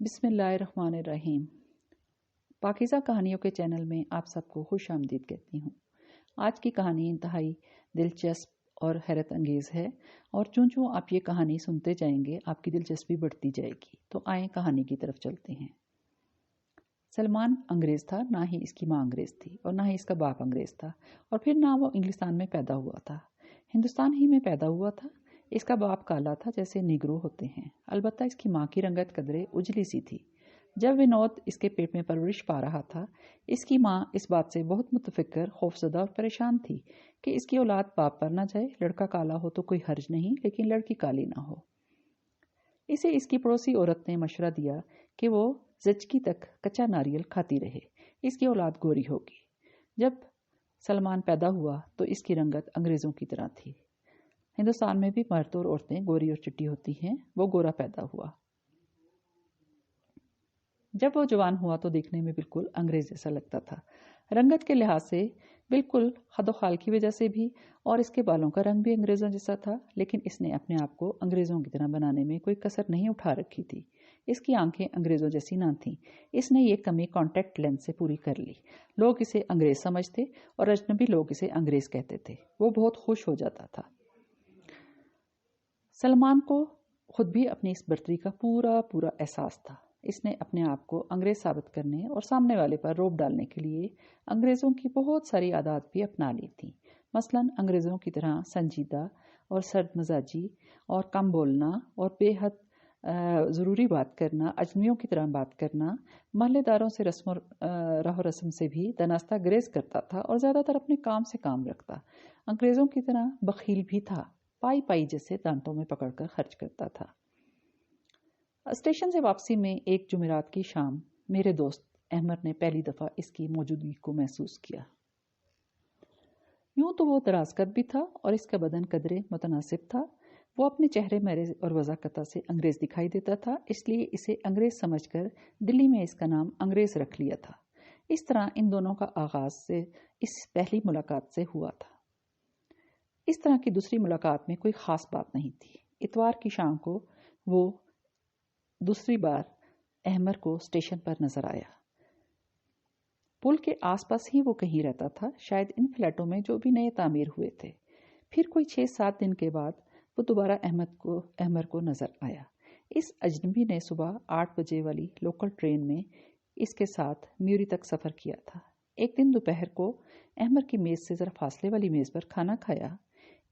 बिस्मिल्लाहिर्रहमानिर्रहीम। पाकीज़ा कहानियों के चैनल में आप सबको खुश आमदीद कहती हूँ। आज की कहानी इंतहाई दिलचस्प और हैरत अंगेज़ है और चूँ आप ये कहानी सुनते जाएंगे आपकी दिलचस्पी बढ़ती जाएगी। तो आए कहानी की तरफ चलते हैं। सलमान अंग्रेज़ था, ना ही इसकी माँ अंग्रेज़ थी और ना ही इसका बाप अंग्रेज़ था और फिर ना वो इंग्लिस्तान में पैदा हुआ था, हिंदुस्तान ही में पैदा हुआ था। इसका बाप काला था जैसे निगरो होते हैं, अलबत्ता इसकी माँ की रंगत कदरे उजली सी थी। जब विनोद इसके पेट में परवरिश पा रहा था, इसकी माँ इस बात से बहुत मुतफिक्र, खौफजदा और परेशान थी कि इसकी औलाद बाप पर ना जाए। लड़का काला हो तो कोई हर्ज नहीं, लेकिन लड़की काली ना हो। इसे इसकी पड़ोसी औरत ने मशवरा दिया कि वो ज़चकी तक कच्चा नारियल खाती रहे, इसकी औलाद गोरी होगी। जब सलमान पैदा हुआ तो इसकी रंगत अंग्रेज़ों की तरह थी। हिंदुस्तान में भी मर्द और औरतें गोरी और चिट्टी होती हैं। वो गोरा पैदा हुआ। जब वो जवान हुआ तो देखने में बिल्कुल अंग्रेज जैसा लगता था, रंगत के लिहाज से बिल्कुल खदोखाल की वजह से भी, और इसके बालों का रंग भी अंग्रेज़ों जैसा था। लेकिन इसने अपने आप को अंग्रेज़ों की तरह बनाने में कोई कसर नहीं उठा रखी थी। इसकी आंखें अंग्रेज़ों जैसी ना थीं। इसने ये कमी कॉन्टैक्ट लेंस से पूरी कर ली। लोग इसे अंग्रेज़ समझते और अजनबी लोग इसे अंग्रेज़ कहते थे। वो बहुत खुश हो जाता था। सलमान को खुद भी अपनी इस बर्तरी का पूरा एहसास था। इसने अपने आप को अंग्रेज साबित करने और सामने वाले पर रोब डालने के लिए अंग्रेज़ों की बहुत सारी आदत भी अपना ली थी। मसलन अंग्रेज़ों की तरह संजीदा और सर्द मजाजी और कम बोलना और बेहद ज़रूरी बात करना, अजनबियों की तरह बात करना, महल्लेदारों से रहो रस्म से भी दनास्ता ग्रेज करता था और ज़्यादातर अपने काम से काम रखता। अंग्रेज़ों की तरह बखील भी था, पाई पाई जैसे दांतों में पकड़कर खर्च करता था। स्टेशन से वापसी में एक जुमेरात की शाम मेरे दोस्त अहमद ने पहली दफ़ा इसकी मौजूदगी को महसूस किया। यूं तो वो दराजकद भी था और इसका बदन कदरे मुतनासिब था। वो अपने चेहरे मेरे और वज़ाकता से अंग्रेज़ दिखाई देता था, इसलिए इसे अंग्रेज़ समझकर दिल्ली में इसका नाम अंग्रेज़ रख लिया था। इस तरह इन दोनों का आगाज़ से इस पहली मुलाकात से हुआ था। इस तरह की दूसरी मुलाकात में कोई ख़ास बात नहीं थी। इतवार की शाम को वो दूसरी बार अहमद को स्टेशन पर नजर आया। पुल के आसपास ही वो कहीं रहता था, शायद इन फ्लैटों में जो भी नए तामीर हुए थे। फिर कोई 6-7 दिन के बाद वो दोबारा अहमद को नजर आया। इस अजनबी ने सुबह 8 बजे वाली लोकल ट्रेन में इसके साथ म्यूरी तक सफ़र किया था। एक दिन दोपहर को अहमद की मेज़ से ज़रा फासले वाली मेज़ पर खाना खाया।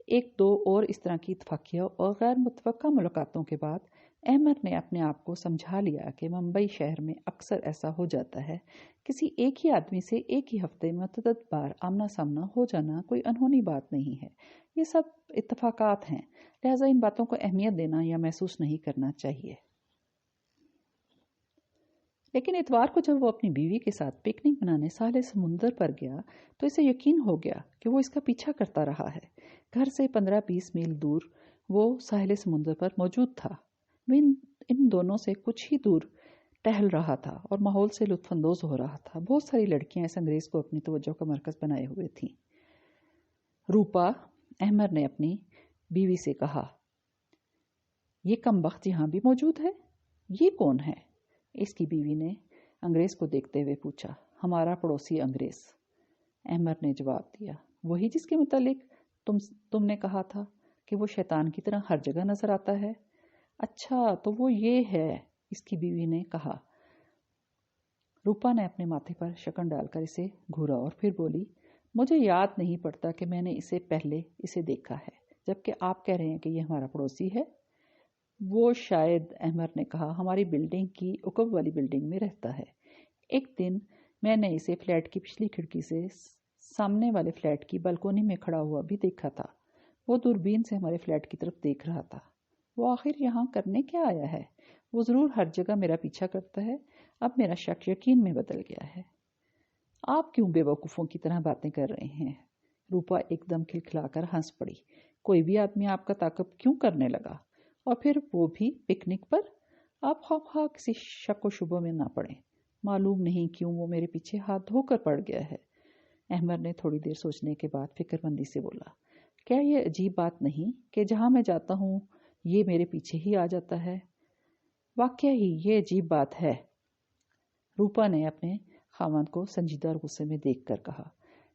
1-2 और इस तरह की इत्तफाकिया और गैर मुतवक्का मुलाकातों के बाद अहमद ने अपने आप को समझा लिया कि मुंबई शहर में अक्सर ऐसा हो जाता है। किसी एक ही आदमी से एक ही हफ्ते में मुतअद्दिद बार आमना सामना हो जाना कोई अनहोनी बात नहीं है। ये सब इत्तफाकात हैं, लिहाजा इन बातों को अहमियत देना या महसूस नहीं करना चाहिए। लेकिन इतवार को जब वो अपनी बीवी के साथ पिकनिक मनाने साले समुंदर पर गया तो इसे यकीन हो गया कि वो इसका पीछा करता रहा है। घर से 15-20 मील दूर वो साहिल समुंदर पर मौजूद था। वो इन दोनों से कुछ ही दूर टहल रहा था और माहौल से लुत्फानंदोज हो रहा था। बहुत सारी लड़कियां इस अंग्रेज को अपनी तवज्जो का मरकज बनाए हुए थीं। रूपा, अहमद ने अपनी बीवी से कहा, ये कमबख्त यहाँ भी मौजूद है? ये कौन है? इसकी बीवी ने अंग्रेज को देखते हुए पूछा। हमारा पड़ोसी अंग्रेज, अहमद ने जवाब दिया। वही जिसके मुतालिक तुमने कहा था कि वो शैतान की तरह हर जगह नजर आता है। अच्छा, तो वो ये है, इसकी बीवी ने कहा। रूपा ने अपने माथे पर शकन डालकर इसे घूरा और फिर बोली, मुझे याद नहीं पड़ता कि मैंने पहले इसे देखा है, जबकि आप कह रहे हैं कि ये हमारा पड़ोसी है। वो शायद, अहमद ने कहा, हमारी बिल्डिंग की उकब वाली बिल्डिंग में रहता है। एक दिन मैंने इसे फ्लैट की पिछली खिड़की से सामने वाले फ्लैट की बालकोनी में खड़ा हुआ भी देखा था। वो दूरबीन से हमारे फ्लैट की तरफ देख रहा था। वो आखिर यहाँ करने क्या आया है? वो ज़रूर हर जगह मेरा पीछा करता है। अब मेरा शक यकीन में बदल गया है। आप क्यों बेवकूफ़ों की तरह बातें कर रहे हैं? रूपा एकदम खिलखिलाकर हंस पड़ी। कोई भी आदमी आपका ताक़ब क्यों करने लगा? और फिर वो भी पिकनिक पर? आप ख्वाह किसी शक व शुबे में ना पड़े। मालूम नहीं क्यों वो मेरे पीछे हाथ धोकर पड़ गया है। अहमद ने थोड़ी देर सोचने के बाद फिक्रमंदी से बोला, क्या ये अजीब बात नहीं कि जहाँ मैं जाता हूँ ये मेरे पीछे ही आ जाता है? वाकई ही ये अजीब बात है, रूपा ने अपने खामद को संजीदा और गुस्से में देखकर कहा।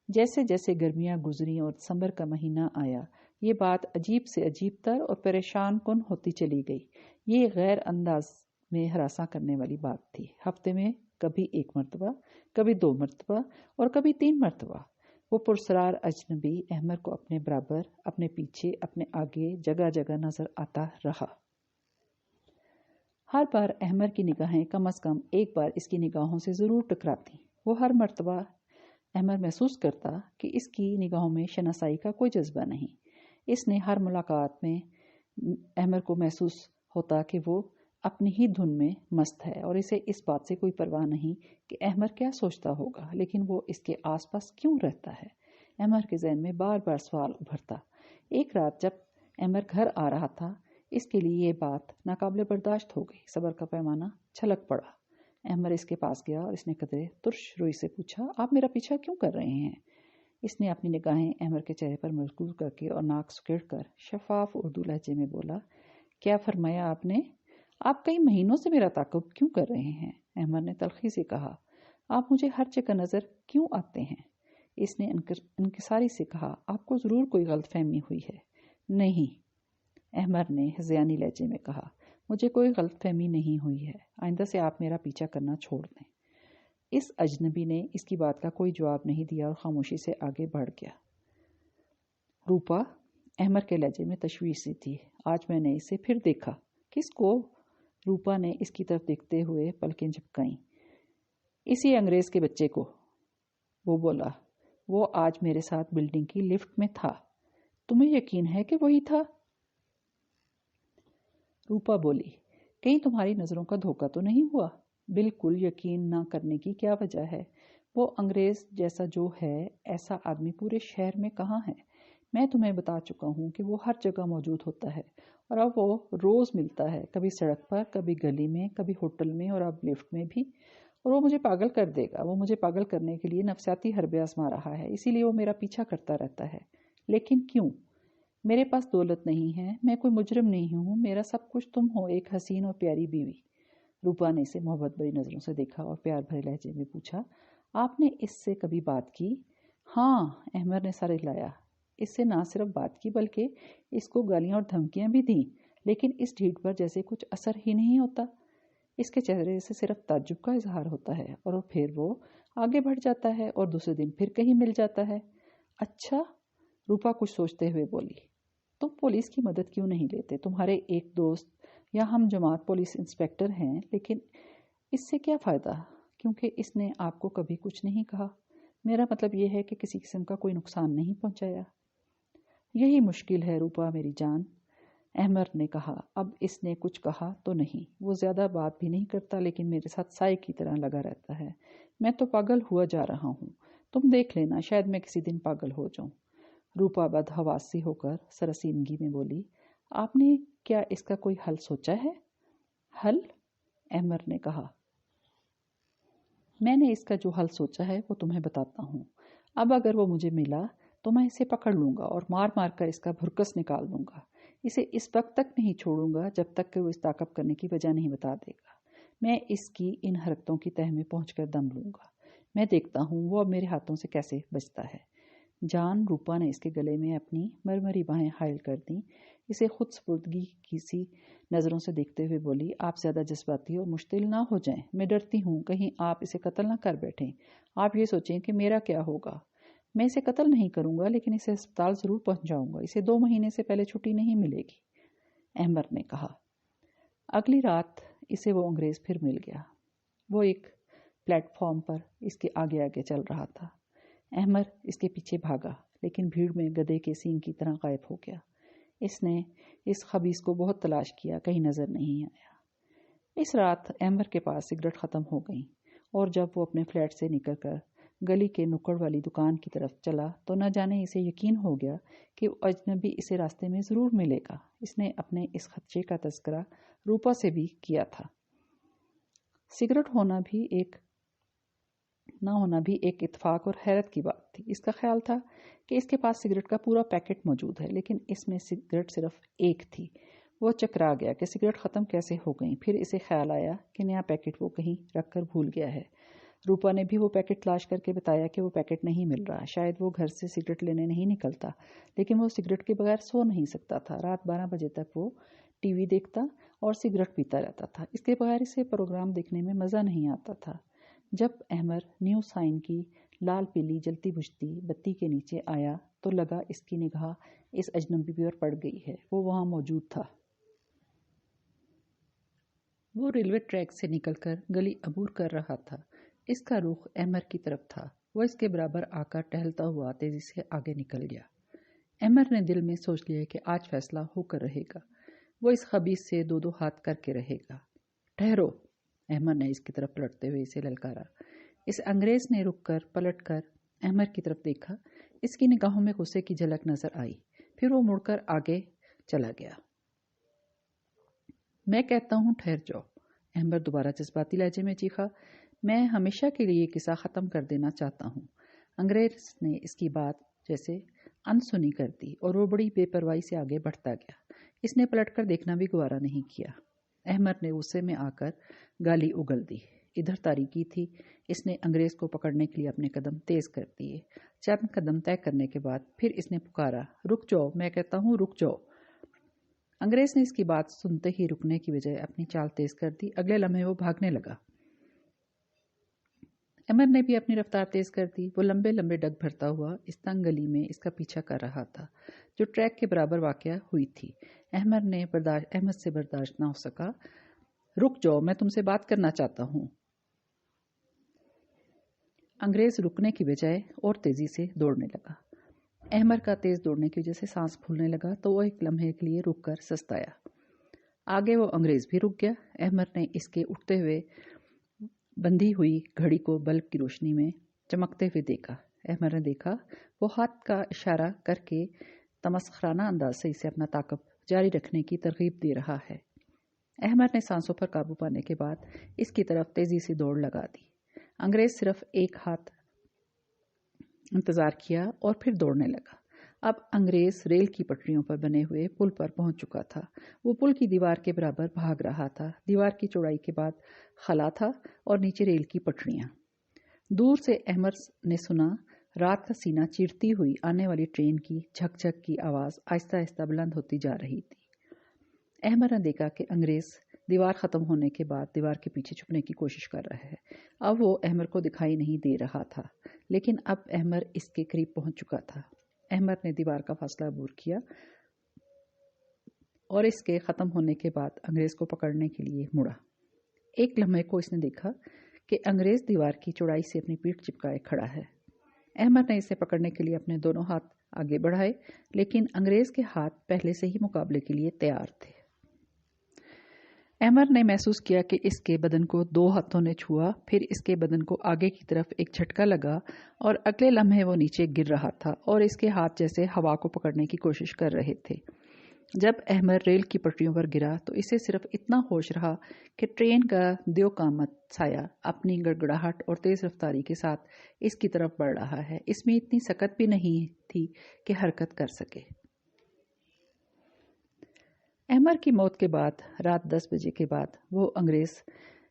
जैसे जैसे गर्मियां गुजरी और दिसंबर का महीना आया, ये बात अजीब से अजीब तर और परेशान कुन होती चली गई। ये गैर अंदाज में हरासा करने वाली बात थी। हफ्ते में कभी 1 मरतबा, कभी 2 मरतबा और कभी 3 मरतबा वो पुरसरार अजनबी अहमर को अपने बराबर, अपने पीछे, अपने आगे जगह जगह नजर आता रहा। हर बार अहमर की निगाहें कम से कम एक बार इसकी निगाहों से ज़रूर टकराती। वो हर मर्तबा अहमर महसूस करता कि इसकी निगाहों में शनासाई का कोई जज्बा नहीं। इसने हर मुलाकात में अहमर को महसूस होता कि वो अपनी ही धुन में मस्त है और इसे इस बात से कोई परवाह नहीं कि अहमर क्या सोचता होगा, लेकिन वो इसके आसपास क्यों रहता है। अहमर के जहन में बार बार सवाल उभरता। एक रात जब अहमर घर आ रहा था, इसके लिए ये बात नाकाबिले बर्दाश्त हो गई। सब्र का पैमाना छलक पड़ा। अहमर इसके पास गया और इसने कदरे तुर्श रोई से पूछा, आप मेरा पीछा क्यों कर रहे हैं? इसने अपनी निगाहें अहमर के चेहरे पर मजबूर करके और नाक सुकेड़ कर शफाफ उर्दू लहजे में बोला, क्या फरमाया आपने? आप कई महीनों से मेरा ताक़ुब क्यों कर रहे हैं? अहमर ने तलखी से कहा, आप मुझे हर जगह नज़र क्यों आते हैं? इसने इंकिसारी से कहा, आपको ज़रूर कोई गलतफहमी हुई है। नहीं, अहमर ने हज़यानी लहजे में कहा, मुझे कोई गलतफहमी नहीं हुई है। आइंदा से आप मेरा पीछा करना छोड़ दें। इस अजनबी ने इसकी बात का कोई जवाब नहीं दिया और खामोशी से आगे बढ़ गया। रूपा अहमर के लहजे में तशवीश सी थी। आज मैंने इसे फिर देखा। किसको? रूपा ने इसकी तरफ देखते हुए पलकें झपकाईं। इसी अंग्रेज के बच्चे को, वो बोला। वो आज मेरे साथ बिल्डिंग की लिफ्ट में था। तुम्हें यकीन है कि वही था? रूपा बोली, कहीं तुम्हारी नज़रों का धोखा तो नहीं हुआ? बिल्कुल यकीन ना करने की क्या वजह है? वो अंग्रेज जैसा जो है, ऐसा आदमी पूरे शहर में कहाँ है? मैं तुम्हें बता चुका हूँ कि वो हर जगह मौजूद होता है और अब वो रोज़ मिलता है, कभी सड़क पर, कभी गली में, कभी होटल में और अब लिफ्ट में भी। और वो मुझे पागल कर देगा। वो मुझे पागल करने के लिए नफसियाती हरबे आजमा रहा है, इसीलिए वो मेरा पीछा करता रहता है। लेकिन क्यों? मेरे पास दौलत नहीं है, मैं कोई मुजरिम नहीं हूँ, मेरा सब कुछ तुम हो, एक हसीन और प्यारी बीवी। रूपा ने इसे मोहब्बत भरी नज़रों से देखा और प्यार भरे लहजे में पूछा, आपने इससे कभी बात की? हाँ, अहमर ने सर हिलाया। इससे ना सिर्फ बात की बल्कि इसको गालियाँ और धमकियाँ भी दी, लेकिन इस ढीठ पर जैसे कुछ असर ही नहीं होता। इसके चेहरे से सिर्फ ताज्जुब का इजहार होता है और फिर वो आगे बढ़ जाता है और दूसरे दिन फिर कहीं मिल जाता है। अच्छा, रूपा कुछ सोचते हुए बोली, तुम पुलिस की मदद क्यों नहीं लेते? तुम्हारे एक दोस्त या हम जमात पुलिस इंस्पेक्टर हैं, लेकिन इससे क्या फ़ायदा? क्योंकि इसने आपको कभी कुछ नहीं कहा। मेरा मतलब यह है कि किसी किस्म का कोई नुकसान नहीं पहुंचाया। यही मुश्किल है रूपा मेरी जान, अहमर ने कहा। अब इसने कुछ कहा तो नहीं, वो ज़्यादा बात भी नहीं करता, लेकिन मेरे साथ साए की तरह लगा रहता है। मैं तो पागल हुआ जा रहा हूँ। तुम देख लेना, शायद मैं किसी दिन पागल हो जाऊँ। रूपा बदहवासी होकर सरसीनगी में बोली, आपने क्या इसका कोई हल सोचा है? हल? अहमर ने कहा, मैंने इसका जो हल सोचा है वो तुम्हें बताता हूँ। अब अगर वो मुझे मिला तो मैं इसे पकड़ लूँगा और मार मार कर इसका भुरकस निकाल दूँगा। इसे इस वक्त तक नहीं छोड़ूंगा जब तक कि वो इस ताकत करने की वजह नहीं बता देगा। मैं इसकी इन हरकतों की तह में पहुँच कर दम लूँगा। मैं देखता हूँ वो अब मेरे हाथों से कैसे बचता है। जान, रूपा ने इसके गले में अपनी मरमरी बाहें हायल कर दी। इसे खुद स्पुर्दगी की सी नज़रों से देखते हुए बोली, आप ज़्यादा जज्बाती और मुश्तिल ना हो जाएं। मैं डरती हूँ कहीं आप इसे कत्ल ना कर बैठें। आप ये सोचें कि मेरा क्या होगा। मैं इसे कत्ल नहीं करूँगा, लेकिन इसे अस्पताल ज़रूर पहुँचाऊँगा। इसे 2 महीने से पहले छुट्टी नहीं मिलेगी, अहमर ने कहा। अगली रात इसे वो अंग्रेज़ फिर मिल गया। वो एक प्लेटफॉर्म पर इसके आगे आगे चल रहा था। अहमर इसके पीछे भागा, लेकिन भीड़ में गधे के सींग की तरह गायब हो गया। इसने इस खबीस को बहुत तलाश किया, कहीं नज़र नहीं आया। इस रात अहमर के पास सिगरेट ख़त्म हो गई और जब वो अपने फ्लैट से निकलकर गली के नुक्कड़ वाली दुकान की तरफ चला तो न जाने इसे यकीन हो गया कि अजनबी इसे रास्ते में ज़रूर मिलेगा। इसने अपने इस खदशे का तज़किरा रूपा से भी किया था। सिगरेट ना होना भी एक इत्तेफाक और हैरत की बात थी। इसका ख्याल था कि इसके पास सिगरेट का पूरा पैकेट मौजूद है, लेकिन इसमें सिगरेट सिर्फ एक थी। وہ चकरा गया कि सिगरेट ख़त्म कैसे हो गई। फिर इसे ख्याल आया कि नया पैकेट वो कहीं रख कर भूल गया है। रूपा ने भी वो पैकेट तलाश करके बताया कि वो पैकेट नहीं मिल रहा। शायद वो घर से सिगरेट लेने नहीं निकलता, लेकिन वो सिगरेट के बगैर सो नहीं सकता था। रात 12 बजे तक वो टीवी देखता और सिगरेट पीता रहता था। इसके बगैर इसे प्रोग्राम देखने में मज़ा नहीं आता था। जब अहमर न्यू साइन की लाल पीली जलती बुझती बत्ती के नीचे आया तो लगा इसकी निगाह इस अजनबी पर पड़ गई है। वो वहाँ मौजूद था। वो रेलवे ट्रैक से निकलकर गली अबूर कर रहा था। इसका रुख अहमर की तरफ था। वह इसके बराबर आकर टहलता हुआ तेजी से आगे निकल गया। अहमर ने दिल में सोच लिया कि आज फैसला होकर रहेगा। वो इस खबीस से दो दो हाथ करके रहेगा। ठहरो, अहमर ने इसकी तरफ पलटते हुए इसे ललकारा। इस अंग्रेज ने रुककर पलटकर अहमर की तरफ देखा। इसकी निगाहों में गुस्से की झलक नजर आई। फिर वो मुड़कर आगे चला गया। मैं कहता हूँ ठहर जाओ, अहमर दोबारा जज्बाती लहजे में चीखा। मैं हमेशा के लिए किस्सा ख़त्म कर देना चाहता हूँ। अंग्रेज ने इसकी बात जैसे अनसुनी कर दी और वो बड़ी बेपरवाही से आगे बढ़ता गया। इसने पलटकर देखना भी गवारा नहीं किया। अहमर ने गुस्से में आकर गाली उगल दी। इधर तारीकी थी। इसने अंग्रेज को पकड़ने के लिए अपने कदम तेज कर दिए। चंद कदम तय करने के बाद फिर इसने पुकारा, रुक जाओ, मैं कहता हूँ रुक जाओ। अंग्रेज ने इसकी बात सुनते ही रुकने की बजाय अपनी चाल तेज कर दी। अगले लम्हे वो भागने लगा। अमर ने भी अपनी रफ्तार तेज कर दी। वो लंबे लंबे डग भरता हुआ इस तंग गली में इसका पीछा कर रहा था जो ट्रैक के बराबर वाक़या हुई थी। अहमद से बर्दाश्त ना हो सका। रुक जाओ, मैं तुमसे बात करना चाहता हूँ। अंग्रेज रुकने की बजाय और तेजी से दौड़ने लगा। अहमद का तेज दौड़ने की वजह से सांस फूलने लगा तो वो एक लम्हे के लिए रुक कर सस्ताया। आगे वो अंग्रेज भी रुक गया। अहमद ने इसके उठते हुए बंधी हुई घड़ी को बल्ब की रोशनी में चमकते हुए देखा। अहमद ने देखा वो हाथ का इशारा करके तमस्खराना अंदाज से इसे अपना ताक़ब जारी रखने की तरगीब दे रहा है। अहमद ने सांसों पर काबू पाने के बाद इसकी तरफ तेजी से दौड़ लगा दी। अंग्रेज सिर्फ एक हाथ इंतजार किया और फिर दौड़ने लगा। अब अंग्रेज रेल की पटरियों पर बने हुए पुल पर पहुंच चुका था। वो पुल की दीवार के बराबर भाग रहा था। दीवार की चौड़ाई के बाद खला था और नीचे रेल की पटरियां। दूर से अहमद ने सुना रात का सीना चीरती हुई आने वाली ट्रेन की झकझक की आवाज़ आहिस्ता आहिस्ता बुलंद होती जा रही थी। अहमद ने देखा कि अंग्रेज दीवार ख़त्म होने के बाद दीवार के पीछे छुपने की कोशिश कर रहा है। अब वो अहमद को दिखाई नहीं दे रहा था, लेकिन अब अहमद इसके करीब पहुंच चुका था। अहमद ने दीवार का फासला अबूर किया और इसके ख़त्म होने के बाद अंग्रेज़ को पकड़ने के लिए मुड़ा। एक लम्हे को इसने देखा कि अंग्रेज़ दीवार की चौड़ाई से अपनी पीठ चिपकाए खड़ा है। अहमद ने इसे पकड़ने के लिए अपने दोनों हाथ आगे बढ़ाए, लेकिन अंग्रेज़ के हाथ पहले से ही मुकाबले के लिए तैयार थे। अहमद ने महसूस किया कि इसके बदन को दो हाथों ने छुआ। फिर इसके बदन को आगे की तरफ एक झटका लगा और अगले लम्हे वो नीचे गिर रहा था और इसके हाथ जैसे हवा को पकड़ने की कोशिश कर रहे थे। जब अहमद रेल की पटरियों पर गिरा तो इसे सिर्फ इतना होश रहा कि ट्रेन का दियो कामत साया अपनी गड़गड़ाहट और तेज़ रफ्तारी के साथ इसकी तरफ बढ़ रहा है। इसमें इतनी सकत भी नहीं थी कि हरकत कर सके। अहमद की मौत के बाद रात 10 बजे के बाद वो अंग्रेज़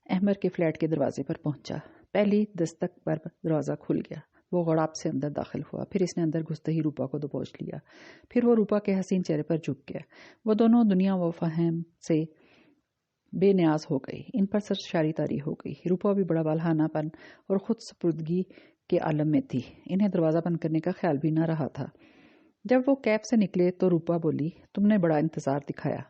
अहमद के फ्लैट के दरवाजे पर पहुंचा। पहली दस्तक पर दरवाज़ा खुल गया। वो गड़ाप से अंदर दाखिल हुआ। फिर इसने अंदर घुसते ही रूपा को दबोच लिया। फिर वो रूपा के हसीन चेहरे पर झुक गया। वो दोनों दुनिया व फहम से बेनियाज हो गई। इन पर सरशारी तारी हो गई। रूपा भी बड़ा वालहानापन और ख़ुद सपुर्दगी के आलम में थी। इन्हें दरवाज़ा बंद करने का ख्याल भी न रहा था। जब वो कैब से निकले तो रूपा बोली, तुमने बड़ा इंतज़ार दिखाया,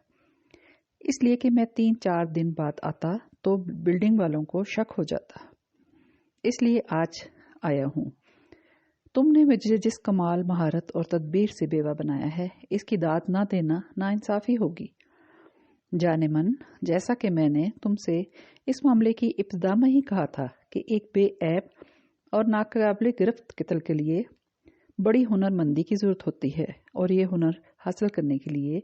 इसलिए कि मैं 3-4 दिन बाद आता तो बिल्डिंग वालों को शक हो जाता, इसलिए आज आया हूँ। तुमने मुझे जिस कमाल महारत और तदबीर से बेवा बनाया है, इसकी दाद ना देना नाइंसाफ़ी होगी। जाने मन, जैसा कि मैंने तुमसे इस मामले की इब्तिदा में ही कहा था कि एक बेऐब और नाकाबिल गिरफ्त कत्ल के लिए बड़ी हुनरमंदी की ज़रूरत होती है, और ये हुनर हासिल करने के लिए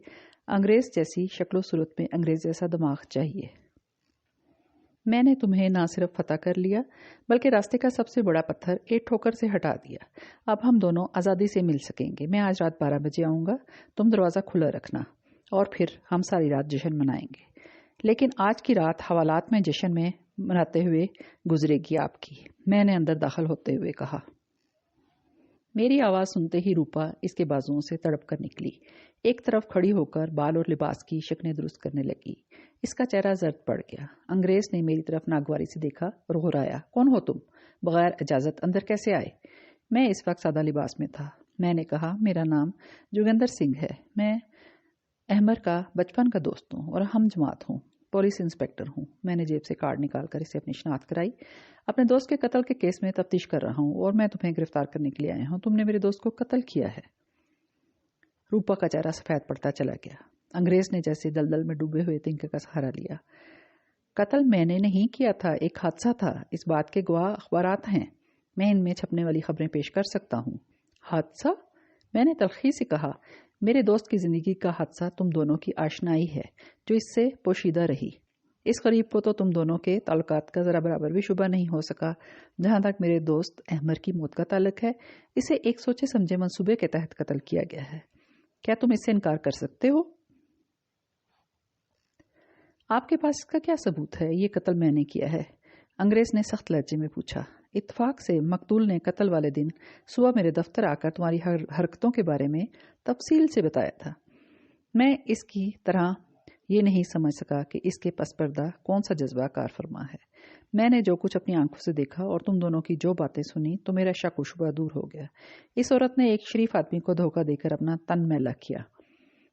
अंग्रेज़ जैसी शक्लो सूरत में अंग्रेज़ जैसा दिमाग चाहिए। मैंने तुम्हें ना सिर्फ फतह कर लिया, बल्कि रास्ते का सबसे बड़ा पत्थर एक ठोकर से हटा दिया। अब हम दोनों आज़ादी से मिल सकेंगे। मैं आज रात 12 बजे आऊँगा। तुम दरवाज़ा खुला रखना اور پھر ہم ساری رات جشن منائیں گے، لیکن آج کی رات حوالات میں جشن میں مناتے ہوئے گزرے گی آپ کی، میں نے اندر داخل ہوتے ہوئے کہا۔ میری آواز سنتے ہی روپا اس کے بازوؤں سے تڑپ کر نکلی، ایک طرف کھڑی ہو کر بال اور لباس کی شکنیں درست کرنے لگی۔ اس کا چہرہ زرد پڑ گیا۔ انگریز نے میری طرف ناگواری سے دیکھا اور غرایا، کون ہو تم؟ بغیر اجازت اندر کیسے آئے؟ میں اس وقت سادہ لباس میں تھا۔ میں نے کہا، میرا نام جوگندر سنگھ ہے، میں احمر کا بچپن کا دوست ہوں اور ہم جماعت ہوں، پولیس انسپکٹر ہوں۔ میں نے جیب سے کارڈ نکال کر اسے اپنی شناخت کرائی۔ اپنے دوست کے قتل کے کیس میں تفتیش کر رہا ہوں اور میں تمہیں گرفتار کرنے کے لیے آیا ہوں۔ تم نے میرے دوست کو قتل کیا ہے۔ روپا کا چہرہ سفید پڑتا چلا گیا۔ انگریز نے جیسے دلدل میں ڈوبے ہوئے تنکے کا سہارا لیا۔ قتل میں نے نہیں کیا تھا، ایک حادثہ تھا، اس بات کے گواہ اخبارات ہیں، میں ان میں چھپنے والی خبریں پیش کر سکتا ہوں۔ حادثہ؟ میں نے تلخی سے کہا، میرے دوست کی زندگی کا حادثہ تم دونوں کی آشنائی ہے جو اس سے پوشیدہ رہی۔ اس قریب کو تو تم دونوں کے تعلقات کا ذرا برابر بھی شبہ نہیں ہو سکا۔ جہاں تک میرے دوست احمر کی موت کا تعلق ہے، اسے ایک سوچے سمجھے منصوبے کے تحت قتل کیا گیا ہے۔ کیا تم اس سے انکار کر سکتے ہو؟ آپ کے پاس اس کا کیا ثبوت ہے؟ یہ قتل میں نے کیا ہے، انگریز نے سخت لہجے میں پوچھا۔ اتفاق سے مقتول نے قتل والے دن صبح میرے دفتر آ کر تمہاری حرکتوں کے بارے میں تفصیل سے بتایا تھا۔ میں اس کی طرح یہ نہیں سمجھ سکا کہ اس کے پس پردہ کون سا جذبہ کار فرما ہے۔ میں نے جو کچھ اپنی آنکھوں سے دیکھا اور تم دونوں کی جو باتیں سنی تو میرا شک و شبہ دور ہو گیا۔ اس عورت نے ایک شریف آدمی کو دھوکہ دے کر اپنا تن میلا کیا،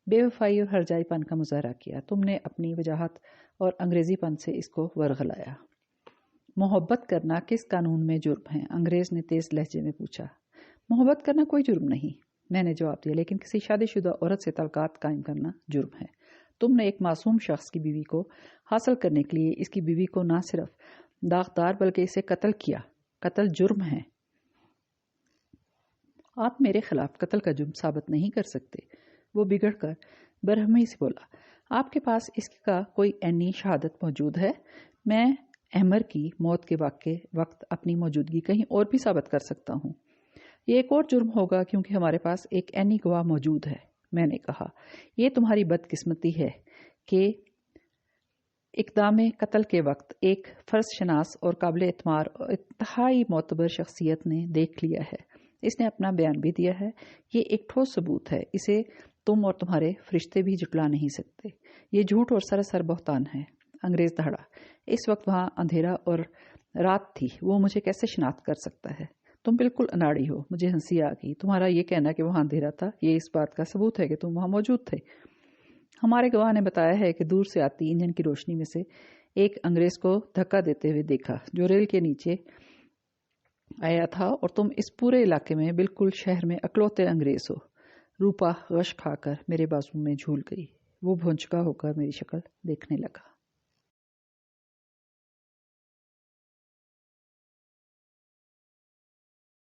بے وفائی اور ہرجائی پن کا مظاہرہ کیا۔ تم نے اپنی وجاہت اور انگریزی پن سے اس کو ورغلایا۔ محبت کرنا کس قانون میں جرم ہے؟ انگریز نے تیز لہجے میں پوچھا۔ محبت کرنا کوئی جرم نہیں، میں نے جواب دیا، لیکن کسی شادی شدہ عورت سے تعلقات قائم کرنا جرم ہے۔ تم نے ایک معصوم شخص کی بیوی کو حاصل کرنے کے لیے اس کی بیوی کو نہ صرف داغدار بلکہ اسے قتل کیا۔ قتل جرم ہے۔ آپ میرے خلاف قتل کا جرم ثابت نہیں کر سکتے۔ وہ بگڑ کر برہمی سے بولا، آپ کے پاس اس کا کوئی عینی شہادت موجود ہے؟ میں احمر کی موت کے وقت اپنی موجودگی کہیں اور بھی ثابت کر سکتا ہوں۔ یہ ایک اور جرم ہوگا کیونکہ ہمارے پاس ایک عینی گواہ موجود ہے۔ میں نے کہا، یہ تمہاری بدقسمتی ہے کہ اقدام قتل کے وقت ایک فرض شناس اور قابل اعتماد اور انتہائی معتبر شخصیت نے دیکھ لیا ہے۔ اس نے اپنا بیان بھی دیا ہے۔ یہ ایک ٹھوس ثبوت ہے، اسے تم اور تمہارے فرشتے بھی جھٹلا نہیں سکتے۔ یہ جھوٹ اور سراسر بہتان ہے۔ انگریز دہڑا، اس وقت وہاں اندھیرا اور رات تھی، وہ مجھے کیسے شناخت کر سکتا ہے؟ تم بالکل اناڑی ہو۔ مجھے ہنسی آ گئی۔ تمہارا یہ کہنا کہ وہاں اندھیرا تھا، یہ اس بات کا ثبوت ہے کہ تم وہاں موجود تھے۔ ہمارے گواہ نے بتایا ہے کہ دور سے آتی انجن کی روشنی میں سے ایک انگریز کو دھکا دیتے ہوئے دیکھا جو ریل کے نیچے آیا تھا، اور تم اس پورے علاقے میں بالکل شہر میں اکلوتے انگریز ہو۔ روپا غش کھا کر میرے بازو میں جھول گئی۔ وہ بھونچکا ہو کر میری شکل دیکھنے لگا۔